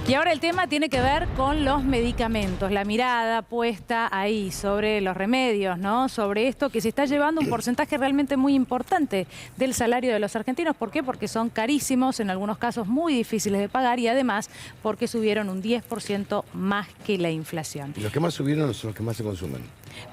Y ahora el tema tiene que ver con los medicamentos, la mirada puesta ahí sobre los remedios, ¿no? Sobre esto que se está llevando un porcentaje realmente muy importante del salario de los argentinos. ¿Por qué? Porque son carísimos, en algunos casos muy difíciles de pagar y además porque subieron un 10% más que la inflación. Y los que más subieron son los que más se consumen.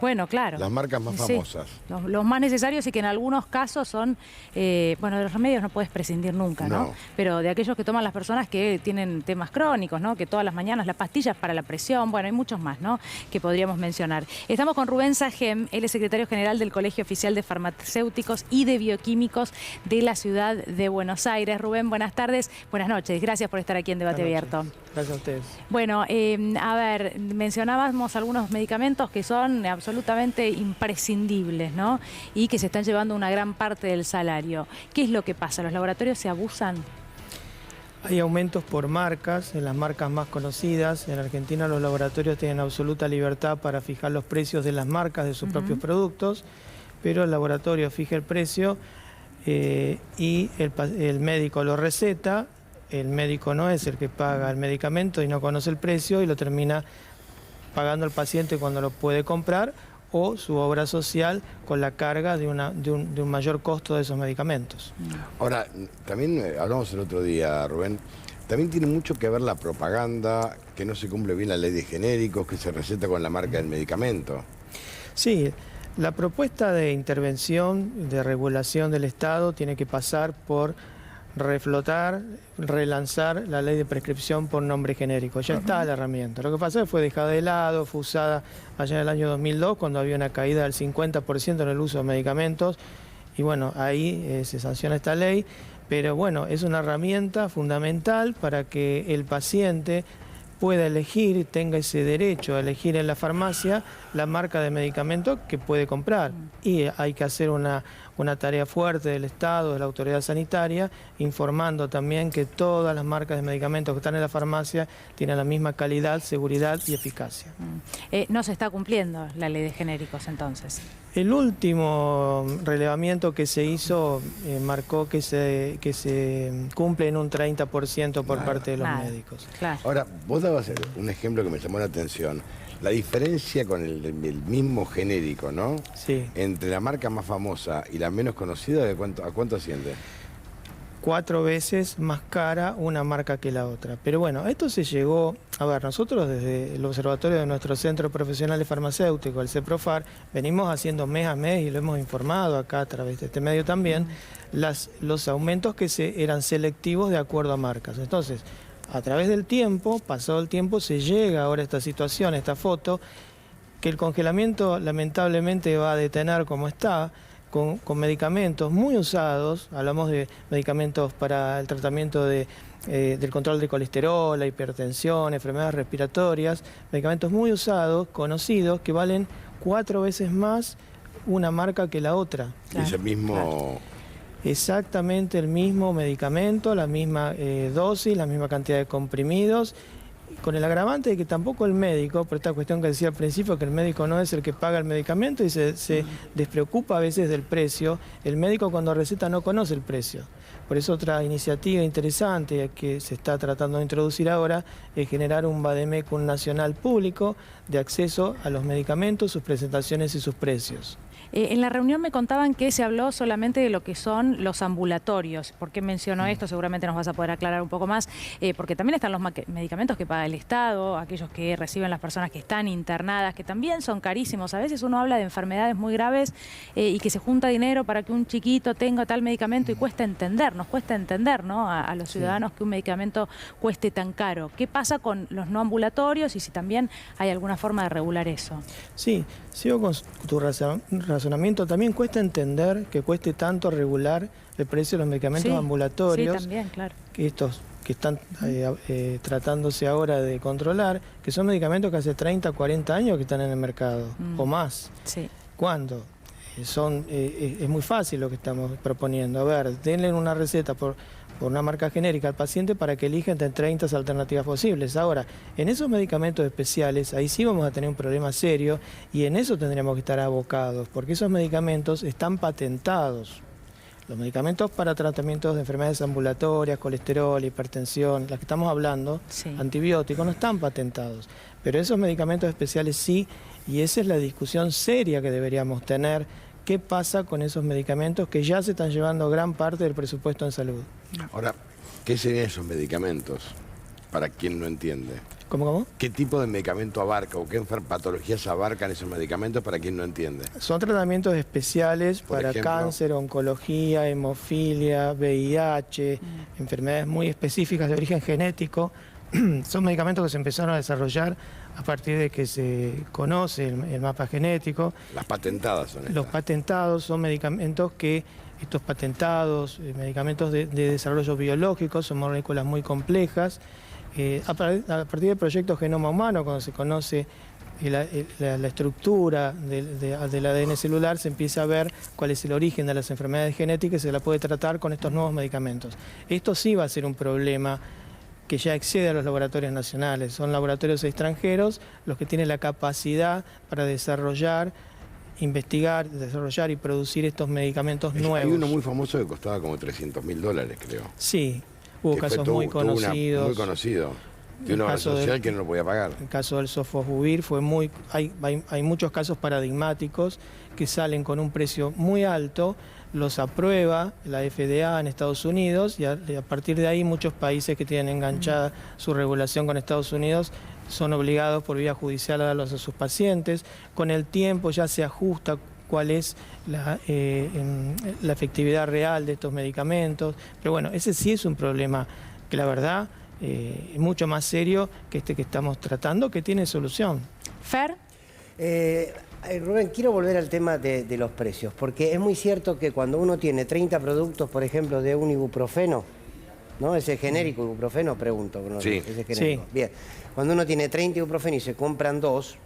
Bueno, claro. Las marcas más famosas. Sí, los más necesarios y que en algunos casos son... bueno, de los remedios no puedes prescindir nunca, ¿no? Pero de aquellos que toman las personas que tienen temas crónicos, ¿no? Que todas las mañanas las pastillas para la presión, bueno, hay muchos más, ¿no? Que podríamos mencionar. Estamos con Rubén Sajem, él es secretario general del Colegio Oficial de Farmacéuticos y de Bioquímicos de la ciudad de Buenos Aires. Rubén, buenas tardes, buenas noches. Gracias por estar aquí en Debate Abierto. Gracias a ustedes. Bueno, a ver, mencionábamos algunos medicamentos que son absolutamente imprescindibles, ¿no? Y que se están llevando una gran parte del salario. ¿Qué es lo que pasa? ¿Los laboratorios se abusan? Hay aumentos por marcas, en las marcas más conocidas. En Argentina los laboratorios tienen absoluta libertad para fijar los precios de las marcas de sus propios productos, pero el laboratorio fija el precio y el médico lo receta. El médico no es el que paga el medicamento y no conoce el precio y lo termina pagando el paciente cuando lo puede comprar, o su obra social con la carga de un mayor costo de esos medicamentos. Ahora, también hablamos el otro día, Rubén, también tiene mucho que ver la propaganda, que no se cumple bien la ley de genéricos, que se receta con la marca del medicamento. Sí, la propuesta de intervención, de regulación del Estado tiene que pasar por reflotar, relanzar la ley de prescripción por nombre genérico. Ya está la herramienta. Lo que pasó fue dejada de lado, fue usada allá en el año 2002, cuando había una caída del 50% en el uso de medicamentos. Y bueno, ahí se sanciona esta ley. Pero bueno, es una herramienta fundamental para que el paciente pueda elegir, tenga ese derecho a elegir en la farmacia la marca de medicamento que puede comprar. Y hay que hacer una tarea fuerte del Estado, de la autoridad sanitaria, informando también que todas las marcas de medicamentos que están en la farmacia tienen la misma calidad, seguridad y eficacia. No se está cumpliendo la ley de genéricos entonces. El último relevamiento que se hizo marcó que se cumple en un 30% por parte de los médicos. Claro. Ahora, vos dabas un ejemplo que me llamó la atención. La diferencia con el mismo genérico, ¿no? Sí. Entre la marca más famosa y la menos conocida, ¿a cuánto asciende? 4 veces más cara una marca que la otra. Pero bueno, esto se llegó... A ver, nosotros desde el observatorio de nuestro Centro Profesional de Farmacéutico, el CEPROFAR, venimos haciendo mes a mes y lo hemos informado acá a través de este medio también, los aumentos que eran selectivos de acuerdo a marcas. Entonces, a través del tiempo, pasado el tiempo, se llega ahora a esta situación, a esta foto, que el congelamiento lamentablemente va a detener como está, con medicamentos muy usados. Hablamos de medicamentos para el tratamiento del control de colesterol, la hipertensión, enfermedades respiratorias, medicamentos muy usados, conocidos, que valen 4 veces más una marca que la otra. Claro. Y ese mismo... Exactamente el mismo medicamento, la misma dosis, la misma cantidad de comprimidos, con el agravante de que tampoco el médico, por esta cuestión que decía al principio, que el médico no es el que paga el medicamento y se despreocupa a veces del precio, el médico cuando receta no conoce el precio. Por eso otra iniciativa interesante que se está tratando de introducir ahora es generar un vademecum nacional público de acceso a los medicamentos, sus presentaciones y sus precios. En la reunión me contaban que se habló solamente de lo que son los ambulatorios. ¿Por qué menciono esto? Seguramente nos vas a poder aclarar un poco más. Porque también están los medicamentos que paga el Estado, aquellos que reciben las personas que están internadas, que también son carísimos. A veces uno habla de enfermedades muy graves y que se junta dinero para que un chiquito tenga tal medicamento y cuesta entender, nos cuesta entender, ¿no? A los ciudadanos que un medicamento cueste tan caro. ¿Qué pasa con los no ambulatorios y si también hay alguna forma de regular eso? Sí, sigo con tu razonamiento. También cuesta entender que cueste tanto regular el precio de los medicamentos ambulatorios. Sí, también, claro. Que estos que están tratándose ahora de controlar, que son medicamentos que hace 30, 40 años que están en el mercado, o más. Sí. ¿Cuándo? Es muy fácil lo que estamos proponiendo. A ver, denle una receta por una marca genérica al paciente para que elija entre 30 alternativas posibles. Ahora, en esos medicamentos especiales, ahí sí vamos a tener un problema serio y en eso tendríamos que estar abocados, porque esos medicamentos están patentados. Los medicamentos para tratamientos de enfermedades ambulatorias, colesterol, hipertensión, las que estamos hablando, Sí. antibióticos, no están patentados. Pero esos medicamentos especiales sí, y esa es la discusión seria que deberíamos tener. ¿Qué pasa con esos medicamentos que ya se están llevando gran parte del presupuesto en salud? Ahora, ¿qué serían esos medicamentos? Para quien no entiende. ¿Cómo? ¿Qué tipo de medicamento abarca o qué patologías abarcan esos medicamentos para quien no entiende? Son tratamientos especiales Por para ejemplo, cáncer, oncología, hemofilia, VIH, enfermedades muy específicas de origen genético. Son medicamentos que se empezaron a desarrollar a partir de que se conoce el mapa genético. Las patentadas son estas. Los patentados son medicamentos que, estos patentados, medicamentos de desarrollo biológico, son moléculas muy complejas. A partir del proyecto Genoma Humano, cuando se conoce la estructura del ADN celular, se empieza a ver cuál es el origen de las enfermedades genéticas y se la puede tratar con estos nuevos medicamentos. Esto sí va a ser un problema que ya excede a los laboratorios nacionales. Son laboratorios extranjeros los que tienen la capacidad para desarrollar, investigar, desarrollar y producir estos medicamentos nuevos. Hay uno muy famoso que costaba como $300.000, creo. Sí, hubo casos muy conocidos. Muy conocido. De una obra social que no lo podía pagar. El caso del Sofosbuvir fue muy... Hay muchos casos paradigmáticos que salen con un precio muy alto, los aprueba la FDA en Estados Unidos y a partir de ahí muchos países que tienen enganchada su regulación con Estados Unidos son obligados por vía judicial a darlos a sus pacientes. Con el tiempo ya se ajusta cuál es la efectividad real de estos medicamentos. Pero bueno, ese sí es un problema que la verdad es mucho más serio que este que estamos tratando, que tiene solución. Fer. Rubén, quiero volver al tema de los precios, porque es muy cierto que cuando uno tiene 30 productos, por ejemplo, de un ibuprofeno, ¿no? Ese genérico ibuprofeno, pregunto. ¿No? Sí. Ese genérico. Sí. Bien. Cuando uno tiene 30 ibuprofenos y se compran dos,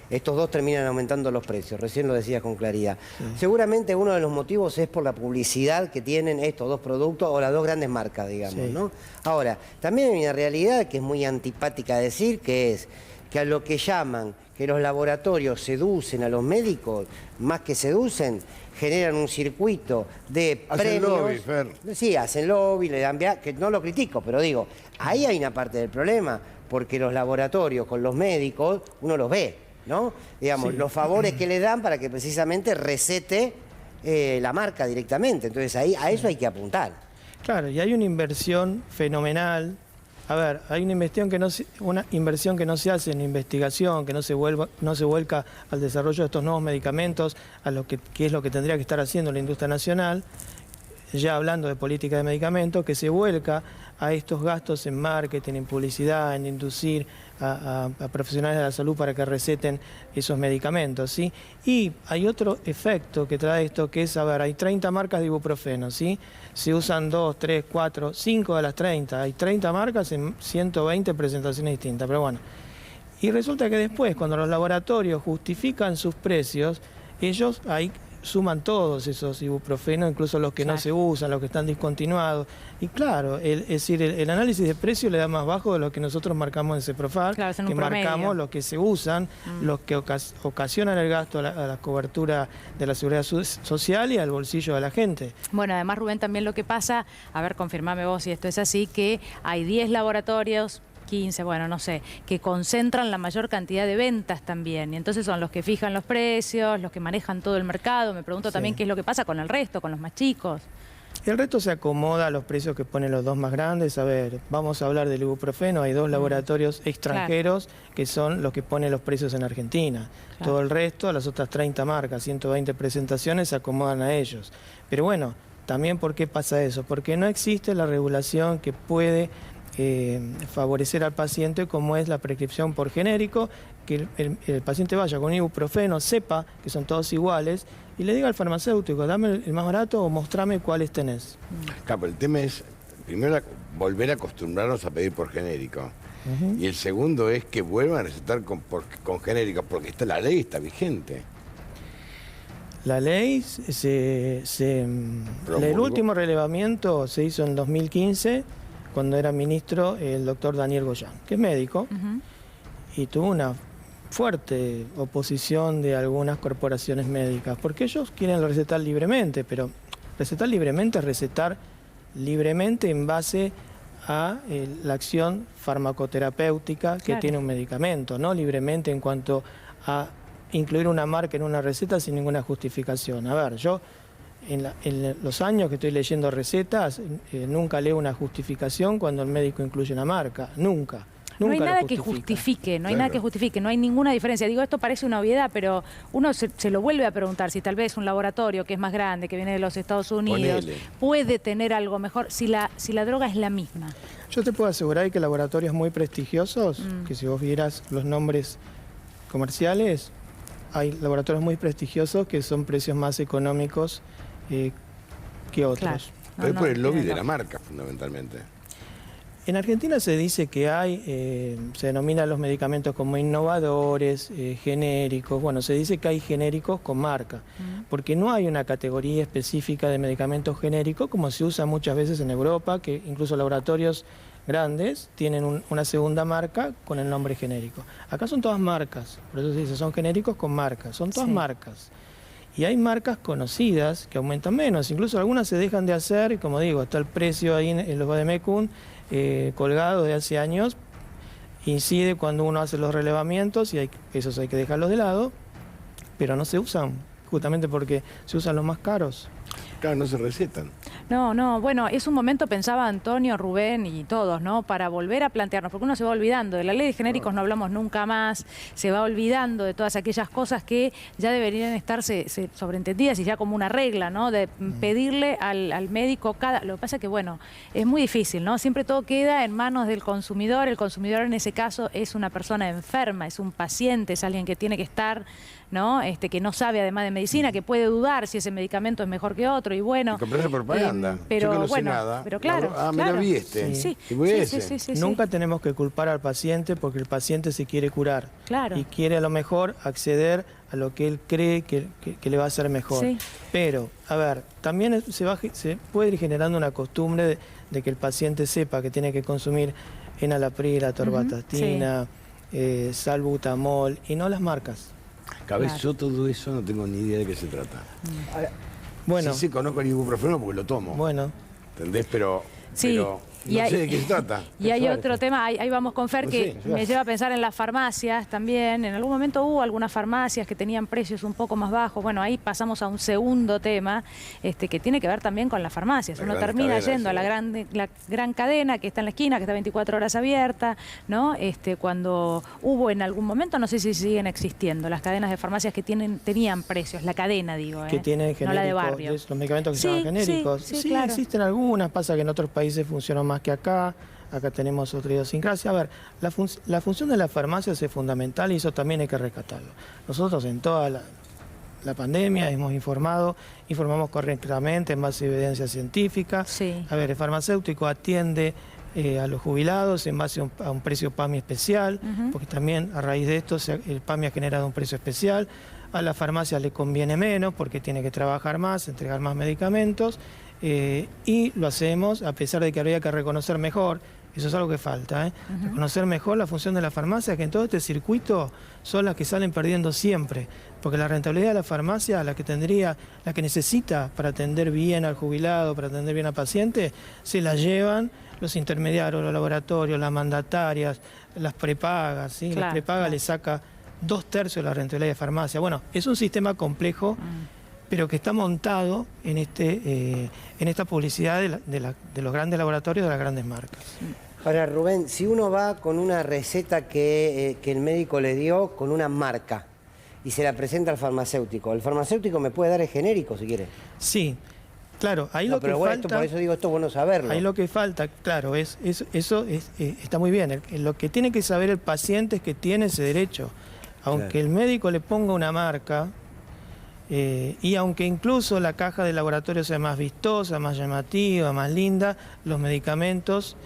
estos dos terminan aumentando los precios, recién lo decías con claridad. Sí. Seguramente uno de los motivos es por la publicidad que tienen estos dos productos o las dos grandes marcas, digamos, sí, ¿no? Ahora, también hay una realidad que es muy antipática decir, que es que a lo que llaman que los laboratorios seducen a los médicos, más que seducen, generan un circuito de premios. Lobby, Fer. Sí, hacen lobby, le dan viaje, que no lo critico, pero digo, ahí hay una parte del problema, porque los laboratorios con los médicos, uno los ve, ¿no? Digamos, sí, los favores que le dan para que precisamente recete la marca directamente. Entonces ahí a eso hay que apuntar. Claro, y hay una inversión fenomenal. A ver, hay una inversión que no se hace en investigación, que no se vuelca al desarrollo de estos nuevos medicamentos, a lo que es lo que tendría que estar haciendo la industria nacional, ya hablando de política de medicamentos, que se vuelca a estos gastos en marketing, en publicidad, en inducir a profesionales de la salud para que receten esos medicamentos, ¿sí? Y hay otro efecto que trae esto, que es, a ver, hay 30 marcas de ibuprofeno, ¿sí? Se usan 2, 3, 4, 5 de las 30. Hay 30 marcas en 120 presentaciones distintas, pero bueno. Y resulta que después, cuando los laboratorios justifican sus precios, ellos ahí suman todos esos ibuprofenos, incluso los que no se usan, los que están discontinuados. Y claro, es decir, el análisis de precio le da más bajo de lo que nosotros marcamos en CEPROFAR, claro, que marcamos los que se usan, los que ocasionan el gasto a la cobertura de la seguridad social y al bolsillo de la gente. Bueno, además, Rubén, también lo que pasa, a ver, confirmame vos si esto es así, que hay 10 laboratorios, 15, bueno, no sé, que concentran la mayor cantidad de ventas también. Y entonces son los que fijan los precios, los que manejan todo el mercado. Me pregunto también qué es lo que pasa con el resto, con los más chicos. El resto se acomoda a los precios que ponen los dos más grandes. A ver, vamos a hablar del ibuprofeno. Hay dos laboratorios extranjeros que son los que ponen los precios en Argentina. Todo el resto, las otras 30 marcas, 120 presentaciones, se acomodan a ellos. Pero bueno, también ¿por qué pasa eso? Porque no existe la regulación que puede favorecer al paciente, como es la prescripción por genérico, que el paciente vaya con un ibuprofeno, sepa que son todos iguales y le diga al farmacéutico, dame el más barato o mostrame cuáles tenés. Claro, pero el tema es, primero, volver a acostumbrarnos a pedir por genérico. Y el segundo es que vuelvan a recetar con genéricos, porque la ley está vigente. La ley, el último relevamiento se hizo en 2015, cuando era ministro el doctor Daniel Goyán, que es médico, y tuvo una fuerte oposición de algunas corporaciones médicas, porque ellos quieren recetar libremente, pero Recetar libremente es recetar libremente en base a la acción farmacoterapéutica que Claro. tiene un medicamento, no libremente en cuanto a incluir una marca en una receta sin ninguna justificación. A ver, yo en los años que estoy leyendo recetas, nunca leo una justificación cuando el médico incluye una marca, nunca. No hay Nunca lo nada que justifica. justifique, no hay Claro. nada que justifique, no hay ninguna diferencia. Digo, esto parece una obviedad, pero uno se lo vuelve a preguntar si tal vez un laboratorio que es más grande, que viene de los Estados Unidos, Ponele. puede tener algo mejor si la droga es la misma. Yo te puedo asegurar que laboratorios muy prestigiosos, que si vos vieras los nombres comerciales, hay laboratorios muy prestigiosos que son precios más económicos que otros. Claro. Pero es por el lobby tiene de la lógica. marca, fundamentalmente. En Argentina se dice que hay, se denominan los medicamentos como innovadores, genéricos. Bueno, se dice que hay genéricos con marca, porque no hay una categoría específica de medicamentos genéricos como se usa muchas veces en Europa, que incluso laboratorios grandes tienen una segunda marca con el nombre genérico. Acá son todas marcas, por eso se dice, son genéricos con marcas, son todas Sí. marcas. Y hay marcas conocidas que aumentan menos, incluso algunas se dejan de hacer, y como digo, está el precio ahí en los Vademecum, colgado de hace años, incide cuando uno hace los relevamientos y esos hay que dejarlos de lado, pero no se usan, justamente porque se usan los más caros. Claro, no se recetan. No, bueno, es un momento, pensaba Antonio, Rubén y todos, ¿no? Para volver a plantearnos, porque uno se va olvidando, de la ley de genéricos no hablamos nunca más, se va olvidando de todas aquellas cosas que ya deberían estarse sobreentendidas y ya como una regla, ¿no? De pedirle al médico Lo que pasa es que, bueno, es muy difícil, ¿no? Siempre todo queda en manos del consumidor. El consumidor en ese caso es una persona enferma, es un paciente, es alguien que tiene que estar, ¿no? Que no sabe además de medicina, que puede dudar si ese medicamento es mejor que otro y bueno. Y comprar propaganda. Pero Yo que no sé bueno, nada. pero claro. Ah, mira, claro. vi este. Sí, Y voy a ese. sí. Nunca tenemos que culpar al paciente porque el paciente se quiere curar. Claro. Y quiere a lo mejor acceder a lo que él cree que le va a hacer mejor. Sí. Pero, a ver, también se puede ir generando una costumbre de que el paciente sepa que tiene que consumir enalapril, atorvastatina, salbutamol y no las marcas. Cada vez Claro. yo todo eso no tengo ni idea de qué se trata. Bueno, Sí, conozco el ibuprofeno porque lo tomo. bueno. ¿Entendés? Pero Sí, no sé de qué se trata. Y hay otro tema, ahí vamos con Fer, Pues que sí, me lleva a pensar en las farmacias también. En algún momento hubo algunas farmacias que tenían precios un poco más bajos. Bueno, ahí pasamos a un segundo tema que tiene que ver también con las farmacias. Las Uno grandes termina cadenas, yendo a la gran cadena que está en la esquina, que está 24 horas abierta, ¿no? Cuando hubo en algún momento, no sé si siguen existiendo, las cadenas de farmacias que tenían precios, la cadena digo, Que tienen no la de genéricos, barrio. los medicamentos que Sí, se llaman genéricos. sí, claro. Existen algunas, pasa que en otros países funcionan más que acá tenemos otra idiosincrasia. A ver, la función de las farmacias es fundamental y eso también hay que rescatarlo. Nosotros en toda la pandemia informamos correctamente en base a evidencia científica. Sí. A ver, el farmacéutico atiende a los jubilados en base a un precio PAMI especial, porque también a raíz de esto el PAMI ha generado un precio especial. A la farmacia le conviene menos porque tiene que trabajar más, entregar más medicamentos, y lo hacemos a pesar de que habría que reconocer mejor, eso es algo que falta, reconocer mejor la función de la farmacia, que en todo este circuito son las que salen perdiendo siempre, porque la rentabilidad de la farmacia, la que necesita para atender bien al jubilado, para atender bien al paciente, se la llevan los intermediarios, los laboratorios, las mandatarias, las prepagas, ¿sí? Claro, Las prepagas claro. le saca 2/3 de la rentabilidad de farmacia. Bueno, es un sistema complejo, pero que está montado en esta publicidad de los grandes laboratorios, de las grandes marcas. Ahora, Rubén, si uno va con una receta que el médico le dio con una marca y se la presenta al farmacéutico, ¿el farmacéutico me puede dar el genérico si quiere? Sí, claro, ahí No, lo que pero bueno, falta... por eso digo, esto es bueno saberlo. Ahí lo que falta, claro, está muy bien. Lo que tiene que saber el paciente es que tiene ese derecho. Aunque Claro. el médico le ponga una marca, y aunque incluso la caja de laboratorio sea más vistosa, más llamativa, más linda, los medicamentos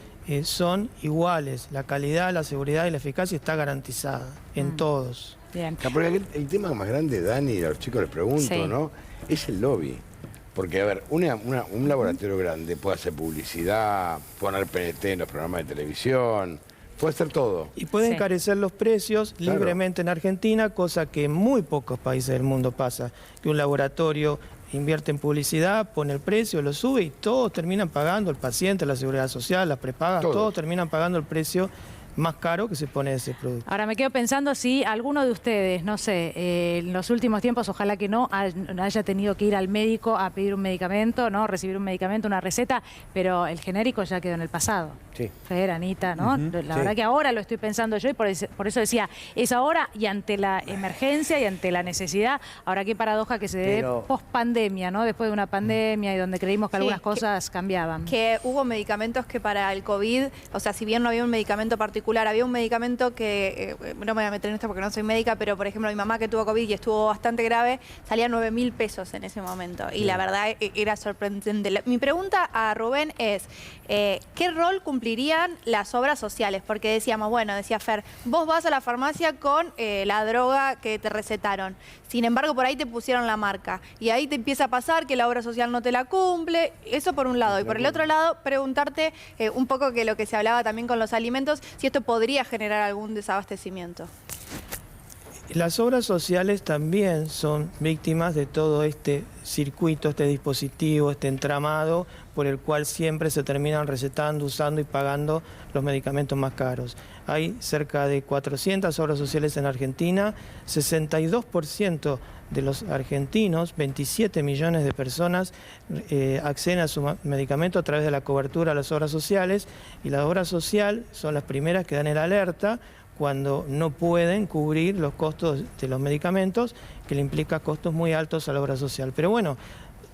son iguales. La calidad, la seguridad y la eficacia está garantizada en todos. Bien. Porque el tema más grande, Dani, a los chicos les pregunto, Sí. ¿no? Es el lobby. Porque, a ver, un laboratorio grande puede hacer publicidad, poner PNT en los programas de televisión, Puede ser todo. Y puede Sí. encarecer los precios Claro. libremente en Argentina, cosa que en muy pocos países del mundo pasa. Que un laboratorio invierte en publicidad, pone el precio, lo sube y todos terminan pagando, el paciente, la seguridad social, las prepagas, todos terminan pagando el precio más caro que se pone ese producto. Ahora me quedo pensando si alguno de ustedes, no sé, en los últimos tiempos, ojalá que no haya tenido que ir al médico a pedir un medicamento, ¿no? Recibir un medicamento, una receta, pero el genérico ya quedó en el pasado. Sí. Fer, Anita, ¿no? La verdad Sí. que ahora lo estoy pensando yo y por eso decía, es ahora y ante la emergencia y ante la necesidad. Ahora qué paradoja que se dé Pero- post pandemia, ¿no? Después de una pandemia y donde creímos que Sí, algunas que- cosas cambiaban. Que hubo medicamentos que para el COVID, o sea, si bien no había un medicamento particular, había un medicamento que, no me voy a meter en esto porque no soy médica, pero por ejemplo mi mamá que tuvo COVID y estuvo bastante grave, salía 9.000 pesos en ese momento. Y la verdad era sorprendente. Mi pregunta a Rubén es, ¿qué rol cumplirían las obras sociales? Porque decíamos, bueno, decía Fer, vos vas a la farmacia con la droga que te recetaron. Sin embargo, por ahí te pusieron la marca. Y ahí te empieza a pasar que la obra social no te la cumple. Eso por un lado. Y por el otro lado, preguntarte un poco que lo que se hablaba también con los alimentos, si esto podría generar algún desabastecimiento. Las obras sociales también son víctimas de todo este circuito, este dispositivo, este entramado por el cual siempre se terminan recetando, usando y pagando los medicamentos más caros. Hay cerca de 400 obras sociales en Argentina, 62% de los argentinos, 27 millones de personas acceden a su medicamento a través de la cobertura a las obras sociales, y las obras sociales son las primeras que dan el alerta cuando no pueden cubrir los costos de los medicamentos, que le implica costos muy altos a la obra social. Pero bueno,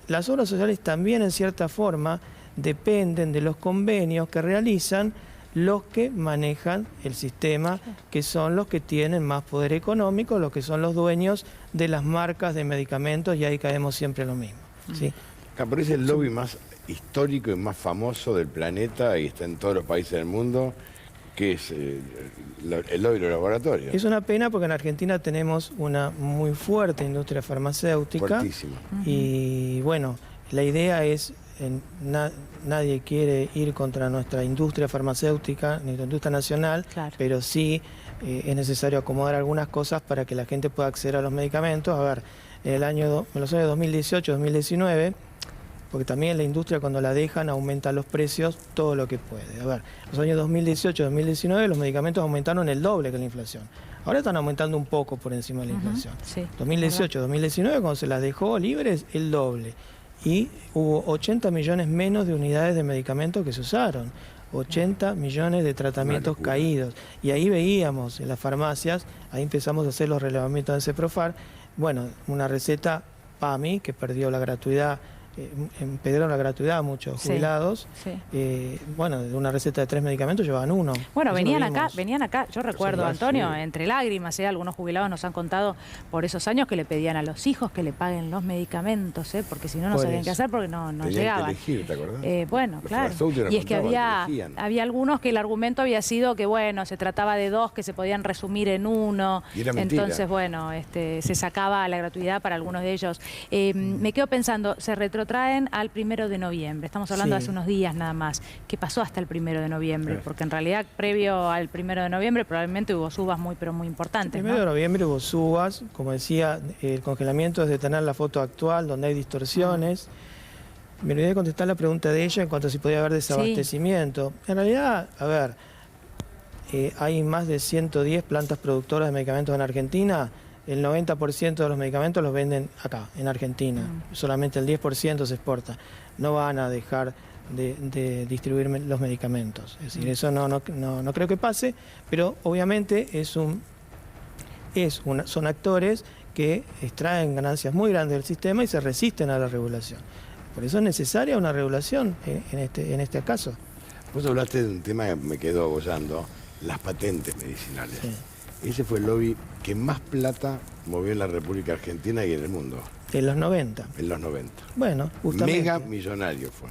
las obras sociales también en cierta forma dependen de los convenios que realizan los que manejan el sistema, que son los que tienen más poder económico, los que son los dueños de las marcas de medicamentos, y ahí caemos siempre en lo mismo, ¿sí? Pero es el lobby más histórico y más famoso del planeta y está en todos los países del mundo, que es el lobby de los laboratorios. Es una pena porque en Argentina tenemos una muy fuerte industria farmacéutica. Fuertísima. Y bueno, la idea es, nadie quiere ir contra nuestra industria farmacéutica, ni nuestra industria nacional, Claro. pero sí es necesario acomodar algunas cosas para que la gente pueda acceder a los medicamentos. A ver, en los años 2018, 2019, porque también la industria cuando la dejan aumenta los precios todo lo que puede. A ver, los años 2018, 2019 los medicamentos aumentaron el doble que la inflación. Ahora están aumentando un poco por encima de la inflación. Sí, 2018, 2019 cuando se las dejó libres el doble. Y hubo 80 millones menos de unidades de medicamentos que se usaron. 80 millones de tratamientos locura. caídos. Y ahí veíamos en las farmacias, ahí empezamos a hacer los relevamientos de Ceprofar, bueno, una receta PAMI que perdió la gratuidad, impidieron la gratuidad a muchos Sí, jubilados. sí. Bueno, de una receta de 3 medicamentos llevaban uno. Bueno, Eso venían lo acá, vimos. yo recuerdo, sí. Antonio, entre lágrimas, algunos jubilados nos han contado por esos años que le pedían a los hijos que le paguen los medicamentos, porque si no, no Por sabían qué eso. hacer porque no Tenían que llegaban. elegir, ¿te acordás? Bueno, Los claro. farmacéuticos Y es que contaban, elegían. había algunos que el argumento había sido que, bueno, se trataba de dos que se podían resumir en uno. Y era mentira. Entonces, bueno, se sacaba la gratuidad para algunos de ellos. Me quedo pensando, se retrotraen al 1 de noviembre. Estamos hablando de Sí. hace unos días nada más. ¿Qué pasó hasta el 1 de noviembre? Porque en realidad, previo al 1 de noviembre, probablemente hubo subas pero muy importantes, El ¿no? 1 de noviembre hubo subas, como decía, el congelamiento es detener la foto actual, donde hay distorsiones. Me olvidé de contestar la pregunta de ella en cuanto a si podía haber desabastecimiento. En realidad, a ver, hay más de 110 plantas productoras de medicamentos en Argentina. El 90% de los medicamentos los venden acá, en Argentina. Solamente el 10% se exporta. No van a dejar de distribuir los medicamentos. Es decir, eso no creo que pase, pero obviamente son actores que extraen ganancias muy grandes del sistema y se resisten a la regulación. Por eso es necesaria una regulación en este caso. Vos hablaste de un tema que me quedó abollando, las patentes medicinales. Sí. Ese fue el lobby que más plata movió en la República Argentina y en el mundo, En los 90. en los 90. Bueno, justamente. Mega millonario fue.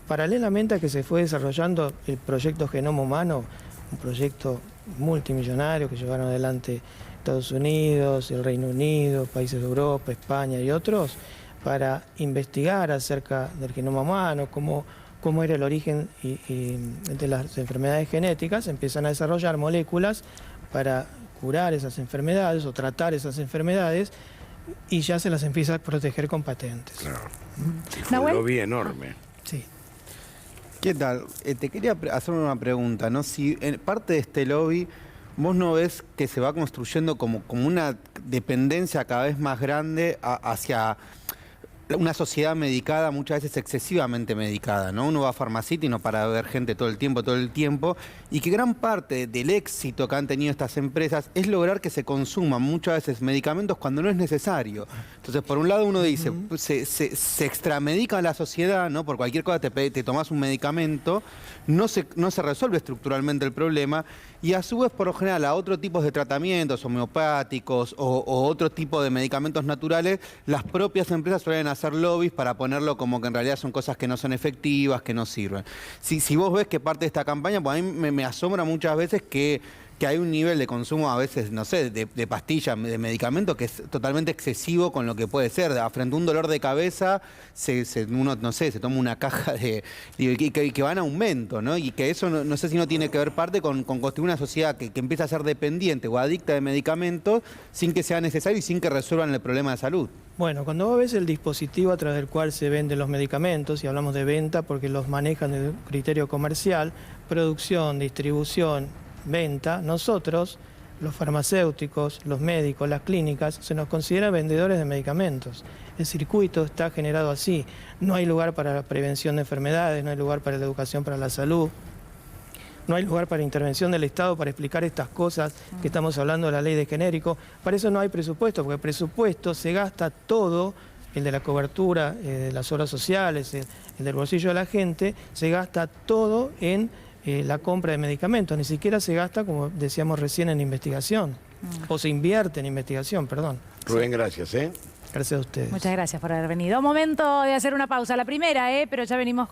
Paralelamente a que se fue desarrollando el proyecto Genoma Humano, un proyecto multimillonario que llevaron adelante Estados Unidos, el Reino Unido, países de Europa, España y otros, para investigar acerca del genoma humano, cómo cómo era el origen de las enfermedades genéticas, empiezan a desarrollar moléculas para curar esas enfermedades o tratar esas enfermedades y ya se las empieza a proteger con patentes. Claro. Sí, fue un Nahuel. lobby enorme. Sí. ¿Qué tal? Te quería hacer una pregunta, ¿no? Si en parte de este lobby vos no ves que se va construyendo como una dependencia cada vez más grande hacia una sociedad medicada, muchas veces excesivamente medicada, ¿no? Uno va a Pharmacity y no para ver gente todo el tiempo, y que gran parte del éxito que han tenido estas empresas es lograr que se consuman muchas veces medicamentos cuando no es necesario. Entonces, por un lado uno dice, se extramedica la sociedad, ¿no? Por cualquier cosa te tomás un medicamento, no se resuelve estructuralmente el problema, y a su vez, por lo general, a otros tipos de tratamientos homeopáticos o otro tipo de medicamentos naturales, las propias empresas suelen hacer lobbies para ponerlo como que en realidad son cosas que no son efectivas, que no sirven. Si vos ves que parte de esta campaña, pues a mí me asombra muchas veces que hay un nivel de consumo a veces, no sé, de pastillas, de medicamentos que es totalmente excesivo con lo que puede ser. Frente a un dolor de cabeza, uno, no sé, se toma una caja que va en aumento, ¿no? Y que eso no sé si no tiene que ver parte con construir una sociedad que empieza a ser dependiente o adicta de medicamentos sin que sea necesario y sin que resuelvan el problema de salud. Bueno, cuando vos ves el dispositivo a través del cual se venden los medicamentos, y hablamos de venta porque los manejan de criterio comercial, producción, distribución, venta, nosotros, los farmacéuticos, los médicos, las clínicas, se nos considera vendedores de medicamentos. El circuito está generado así. No hay lugar para la prevención de enfermedades, no hay lugar para la educación para la salud, no hay lugar para intervención del Estado para explicar estas cosas que estamos hablando de la ley de genérico. Para eso no hay presupuesto, porque el presupuesto se gasta todo, el de la cobertura, de las obras sociales, el del bolsillo de la gente, se gasta todo en la compra de medicamentos, ni siquiera se gasta, como decíamos recién, en investigación, o se invierte en investigación, perdón. Rubén, gracias, ¿eh? Gracias a ustedes. Muchas gracias por haber venido. Momento de hacer una pausa, la primera, pero ya venimos